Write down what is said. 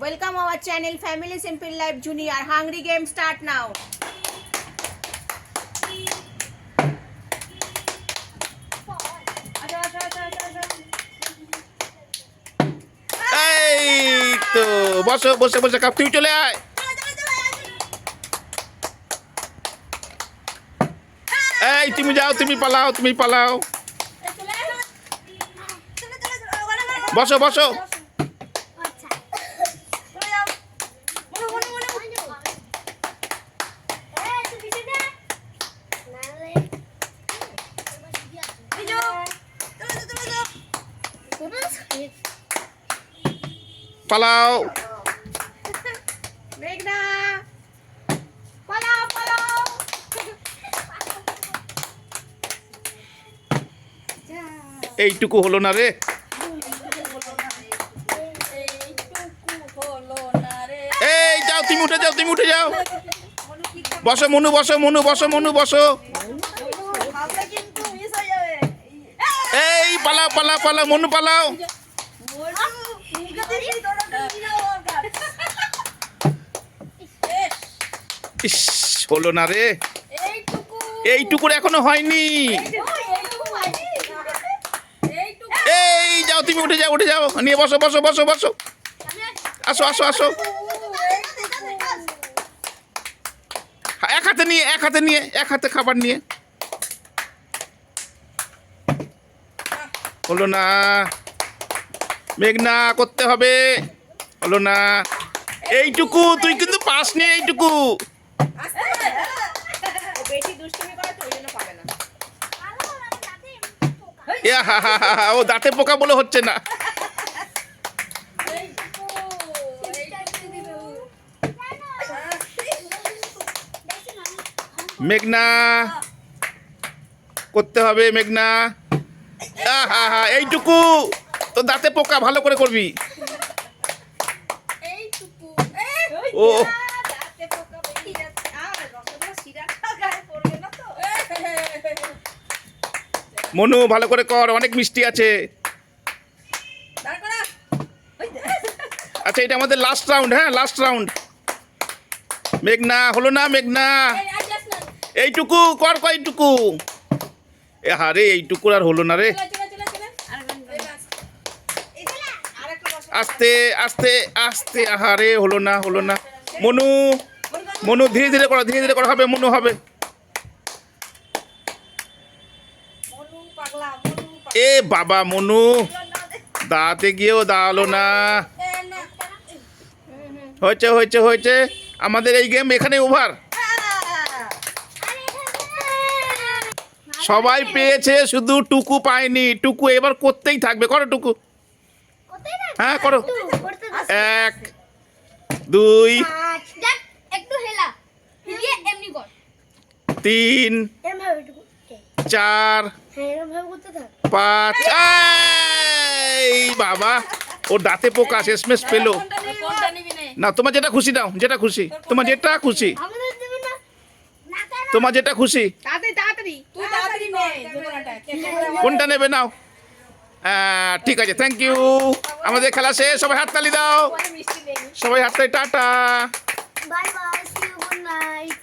Welcome our channel Family Simple Life Junior. Hungry game start now. এই তো বসো বসে বসে খাও, তুই চলে আয়। এই তুমি যাও, তুমি পালাও, তুমি পালাও। বসো বসো। পালাও। মেঘনা পালাও পালাও। এইটুকু হলো না রে। এই যাও, তুমি উঠে যাও, তুমি উঠে যাও। বসো মনু, বসো মনু, বসো মনু, বসো। এই পালাও পালাও পালাও, মনু পালাও। ইস, হলো না রে। এইটুকুর এখনো হয়নি। এই যাও, তুমি উঠে যাও, উঠে যাও, নিয়ে বসো বসো বসো বসো। আসো আসো আসো। এক হাতে নিয়ে, এক হাতে নিয়ে, এক হাতে খাবার নিয়ে। হলো না মেঘনা, করতে হবে। হলো না। এইটুকু তুই কিন্তু পাস নি, এইটুকু। বেশি দুষ্টুমি করে তো ওই জন্য পাবে না। ও দাঁতে পোকা বলে হচ্ছে না। মেঘনা করতে হবে, মেঘনা। এইটুকু তো দাঁতে পোকা, ভালো করে করবি। ও মনু ভালো করে কর, অনেক মিষ্টি আছে। আচ্ছা, এটা আমাদের লাস্ট রাউন্ড। হ্যাঁ, লাস্ট রাউন্ড। মেঘনা হলো না, মেঘনা। এইটুকু কর, এইটুকু। আরে এইটুকুর আর হলো না রে। আস্তে আস্তে আস্তে। আহারে হলো না, হলো না। মনু মনু ধীরে ধীরে করো, ধীরে ধীরে করো, হবে মনু, হবে। এ বাবা মনু, দাঁতে গিয়েও দাঁড়ালো না। হয়েছে হয়েছে হয়েছে। আমাদের এই গেম এখানে ওভার। সবাই পেয়েছে, শুধু টুকু পায়নি। টুকু এবার করতেই থাকবে। করো টুকু। হ্যাঁ করো। 1 2 3 4 5। এই বাবা, ওর দাঁতে পোকা, শেষমেশ পেলো না। তোমার যেটা খুশি নাও, যেটা খুশি, তোমার যেটা খুশি, তোমার যেটা খুশি। কোনটা নেবে নাও। ঠিক আছে, থ্যাংক ইউ। আমাদের খেলা শেষ। সবাই হাততালি দাও, সবাই হাততালি। Tata. Bye bye. See you. Good night.